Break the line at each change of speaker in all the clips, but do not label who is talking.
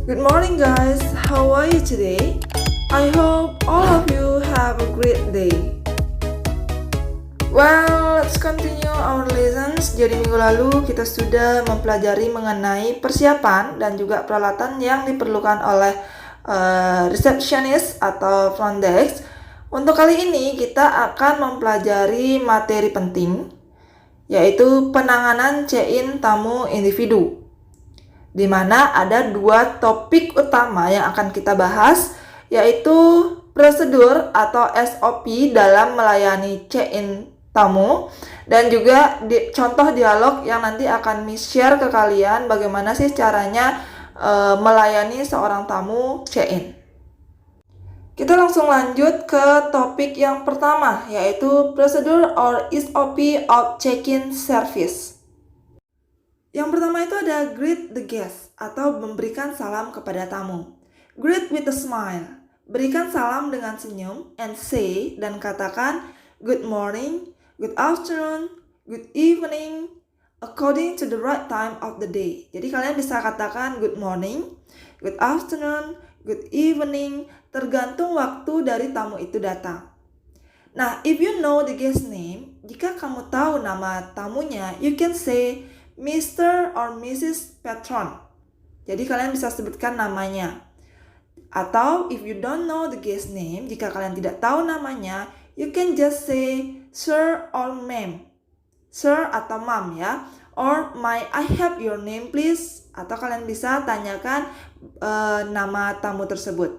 Good morning guys, how are you today? I hope all of you have a great day. Well, let's continue our lessons. Jadi minggu lalu kita sudah mempelajari mengenai persiapan dan juga peralatan yang diperlukan oleh receptionist atau front desk. Untuk kali ini kita akan mempelajari materi penting, yaitu penanganan check-in tamu individu, di mana ada dua topik utama yang akan kita bahas, yaitu prosedur atau SOP dalam melayani check-in tamu, dan juga contoh dialog yang nanti akan share ke kalian bagaimana sih caranya melayani seorang tamu check-in. Kita langsung lanjut ke topik yang pertama, yaitu prosedur or SOP of check-in service. Yang pertama itu ada greet the guest atau memberikan salam kepada tamu. Greet with a smile. Berikan salam dengan senyum and say dan katakan good morning, good afternoon, good evening according to the right time of the day. Jadi kalian bisa katakan good morning, good afternoon, good evening tergantung waktu dari tamu itu datang. Nah, if you know the guest name, jika kamu tahu nama tamunya, you can say Mr. or Mrs. Patron. Jadi kalian bisa sebutkan namanya. Atau if you don't know the guest name, jika kalian tidak tahu namanya, you can just say Sir or Ma'am. Sir atau Ma'am ya. Or may I have your name please? Atau kalian bisa tanyakan nama tamu tersebut.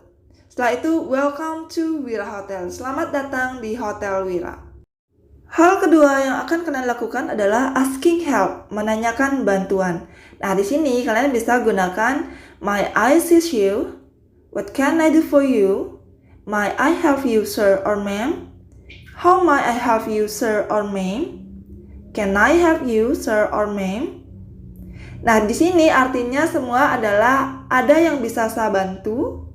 Setelah itu, welcome to Wira Hotel. Selamat datang di Hotel Wira. Hal kedua yang akan kalian lakukan adalah asking help, menanyakan bantuan. Nah, di sini kalian bisa gunakan may I assist you? What can I do for you? May I help you, sir or ma'am? How may I help you, sir or ma'am? Can I help you, sir or ma'am? Nah, di sini artinya semua adalah ada yang bisa saya bantu.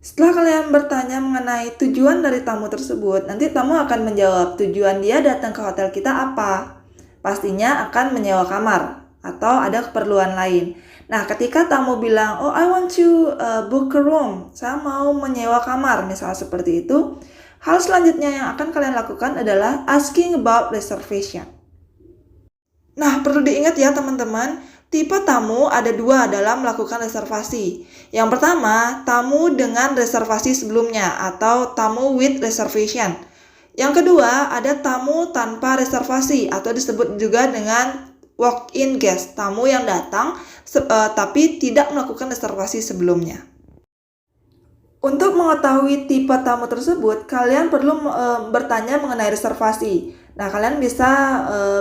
Setelah kalian bertanya mengenai tujuan dari tamu tersebut, nanti tamu akan menjawab tujuan dia datang ke hotel kita apa. Pastinya akan menyewa kamar atau ada keperluan lain. Nah, ketika tamu bilang, oh I want to book a room, saya mau menyewa kamar, misalnya seperti itu, hal selanjutnya yang akan kalian lakukan adalah asking about reservation. Nah, perlu diingat ya teman-teman, tipe tamu ada dua dalam melakukan reservasi. Yang pertama, tamu dengan reservasi sebelumnya atau tamu with reservation. Yang kedua, ada tamu tanpa reservasi atau disebut juga dengan walk-in guest, tamu yang datang tapi tidak melakukan reservasi sebelumnya. Untuk mengetahui tipe tamu tersebut, kalian perlu bertanya mengenai reservasi. Nah, kalian bisa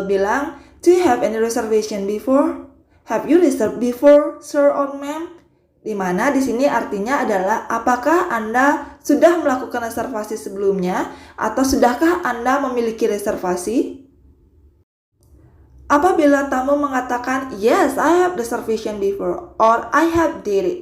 bilang, do you have any reservation before? Have you reserved before, sir or ma'am? Di mana di sini artinya adalah apakah Anda sudah melakukan reservasi sebelumnya atau sudahkah Anda memiliki reservasi? Apabila tamu mengatakan yes, I have reservation before or I have did it.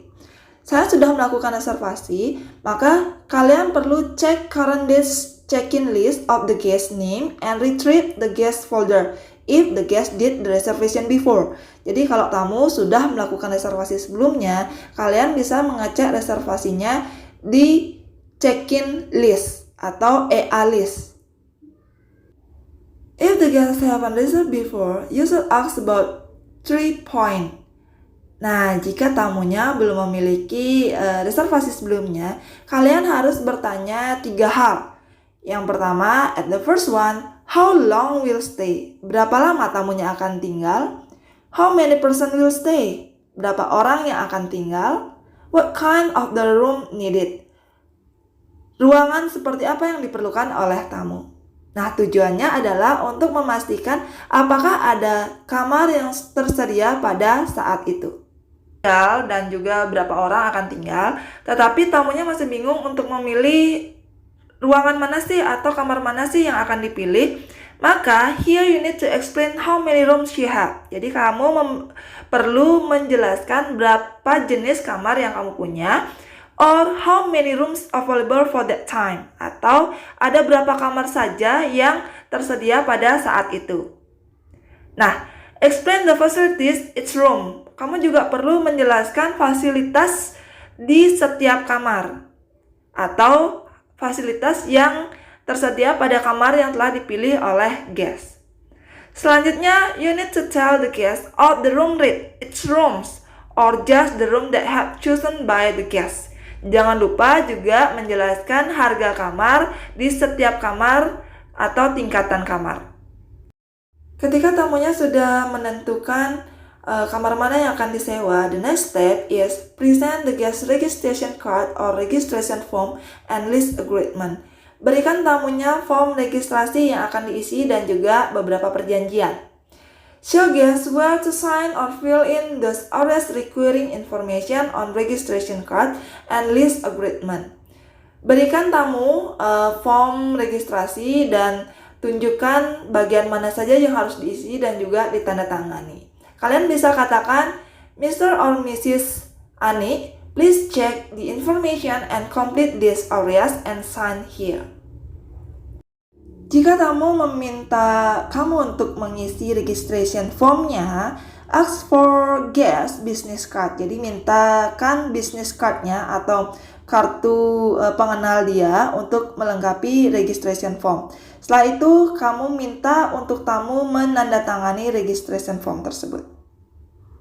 Saya sudah melakukan reservasi, maka kalian perlu cek current dates check-in list of the guest name and retrieve the guest folder if the guest did the reservation before. Jadi kalau tamu sudah melakukan reservasi sebelumnya, kalian bisa mengecek reservasinya di check-in list atau EA list. If the guest haven't reserved before, you should ask about 3 points. Nah, jika tamunya belum memiliki reservasi sebelumnya, kalian harus bertanya 3 hal. Yang pertama, at the first one, how long will stay? Berapa lama tamunya akan tinggal? How many person will stay? Berapa orang yang akan tinggal? What kind of the room needed? Ruangan seperti apa yang diperlukan oleh tamu? Nah, tujuannya adalah untuk memastikan apakah ada kamar yang tersedia pada saat itu. Dan juga berapa orang akan tinggal, tetapi tamunya masih bingung untuk memilih ruangan mana sih atau kamar mana sih yang akan dipilih, maka here you need to explain how many rooms you have. Jadi kamu perlu menjelaskan berapa jenis kamar yang kamu punya, or how many rooms available for that time, atau ada berapa kamar saja yang tersedia pada saat itu. Nah, Explain the facilities each room. Kamu juga perlu menjelaskan fasilitas di setiap kamar atau fasilitas yang tersedia pada kamar yang telah dipilih oleh guest. Selanjutnya, you need to tell the guest of the room rate each rooms or just the room that have chosen by the guest. Jangan lupa juga menjelaskan harga kamar di setiap kamar atau tingkatan kamar. Ketika tamunya sudah menentukan kamar mana yang akan disewa, the next step is present the guest registration card or registration form and list agreement. Berikan tamunya form registrasi yang akan diisi dan juga beberapa perjanjian. Show guests where to sign or fill in those areas requiring information on registration card and list agreement. Berikan tamu form registrasi dan tunjukkan bagian mana saja yang harus diisi dan juga ditandatangani. Kalian bisa katakan, Mr. or Mrs. Ani, please check the information and complete these areas and sign here. Jika tamu meminta kamu untuk mengisi registration formnya, ask for guest business card. Jadi mintakan business cardnya atau kartu pengenal dia untuk melengkapi registration form. Setelah itu, kamu minta untuk tamu menandatangani registration form tersebut.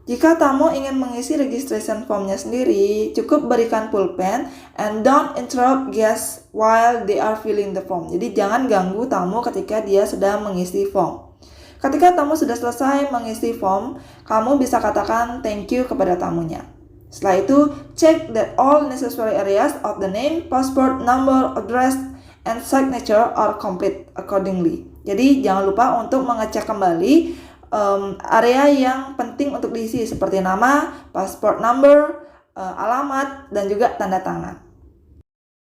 Jika tamu ingin mengisi registration formnya sendiri, cukup berikan pulpen and don't interrupt guests while they are filling the form. Jadi jangan ganggu tamu ketika dia sedang mengisi form. Ketika tamu sudah selesai mengisi form, kamu bisa katakan thank you kepada tamunya. Setelah itu, check that all necessary areas of the name, passport, number, address, and signature are complete accordingly. Jadi jangan lupa untuk mengecek kembali area yang penting untuk diisi seperti nama, passport number, alamat, dan juga tanda tangan.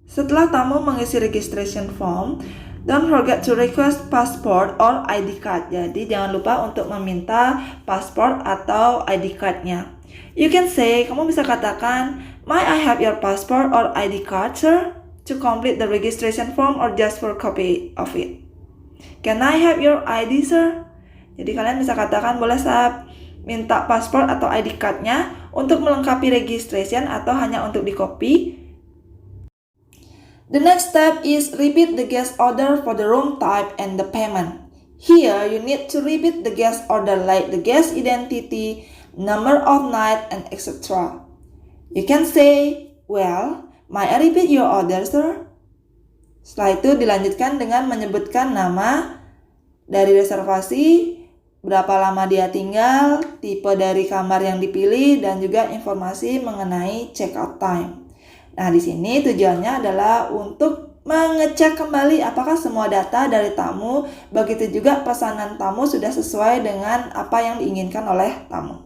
Setelah tamu mengisi registration form, don't forget to request passport or ID card. Jadi jangan lupa untuk meminta paspor atau ID card-nya. You can say, kamu bisa katakan, "May I have your passport or ID card, sir, to complete the registration form or just for copy of it? Can I have your ID, sir?" Jadi kalian bisa katakan, boleh saya minta paspor atau ID card-nya untuk melengkapi registration atau hanya untuk di-copy. The next step is repeat the guest order for the room type and the payment. Here, you need to repeat the guest order like the guest identity, number of night, and etc. You can say, "Well, may I repeat your order, sir?" Setelah itu dilanjutkan dengan menyebutkan nama dari reservasi, berapa lama dia tinggal, tipe dari kamar yang dipilih, dan juga informasi mengenai check-out time. Nah, di sini tujuannya adalah untuk mengecek kembali apakah semua data dari tamu, begitu juga pesanan tamu sudah sesuai dengan apa yang diinginkan oleh tamu.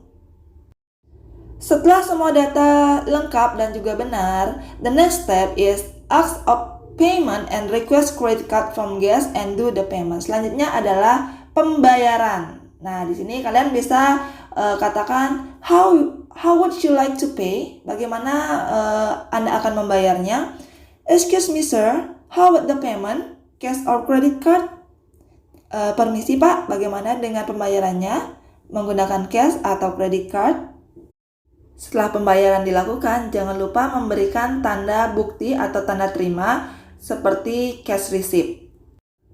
Setelah semua data lengkap dan juga benar, the next step is ask of payment and request credit card from guest and do the payment. Selanjutnya adalah pembayaran. Nah, di sini kalian bisa katakan how would you like to pay? Bagaimana Anda akan membayarnya? Excuse me, sir. How about the payment? Cash or credit card? Permisi, Pak. Bagaimana dengan pembayarannya? Menggunakan cash atau credit card? Setelah pembayaran dilakukan, jangan lupa memberikan tanda bukti atau tanda terima seperti cash receipt.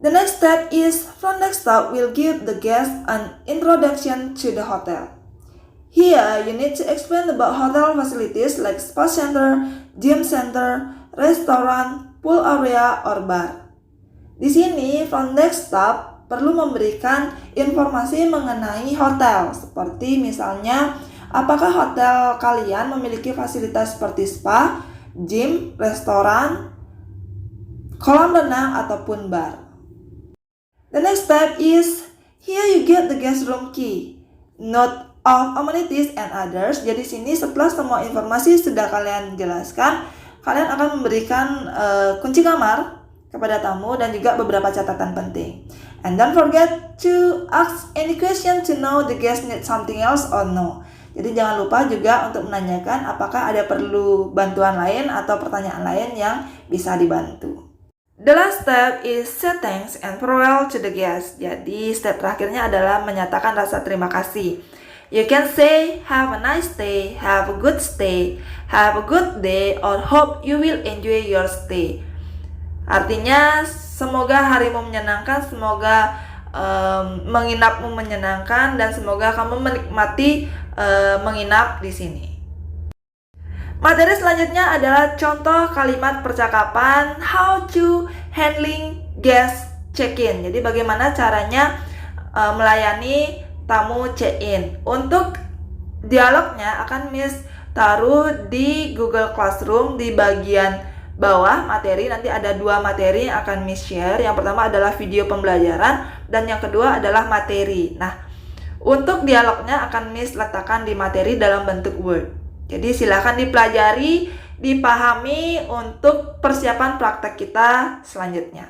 The next step is front desk staff will give the guest an introduction to the hotel. Here, you need to explain about hotel facilities like spa center, gym center, restaurant, pool area, or bar. Di sini, front desk staff perlu memberikan informasi mengenai hotel, seperti misalnya apakah hotel kalian memiliki fasilitas seperti spa, gym, restoran, kolam renang, ataupun bar. The next step is, here you get the guest room key, note of amenities and others. Jadi sini setelah semua informasi sudah kalian jelaskan, kalian akan memberikan kunci kamar kepada tamu dan juga beberapa catatan penting. And don't forget to ask any question to know the guest need something else or no. Jadi jangan lupa juga untuk menanyakan apakah ada perlu bantuan lain atau pertanyaan lain yang bisa dibantu. The last step is say thanks and farewell to the guest. Jadi step terakhirnya adalah menyatakan rasa terima kasih. You can say have a nice day, have a good stay, have a good day, or hope you will enjoy your stay. Artinya semoga harimu menyenangkan, semoga menginapmu menyenangkan, dan semoga kamu menikmati menginap di sini. Materi selanjutnya adalah contoh kalimat percakapan how to handling guest check-in. Jadi bagaimana caranya melayani tamu check-in. Untuk dialognya akan Miss taruh di Google Classroom di bagian bawah materi. Nanti ada 2 materi yang akan Miss share. Yang pertama adalah video pembelajaran dan yang kedua adalah materi. Nah, untuk dialognya akan Miss letakkan di materi dalam bentuk Word. Jadi silakan dipelajari, dipahami untuk persiapan praktek kita selanjutnya.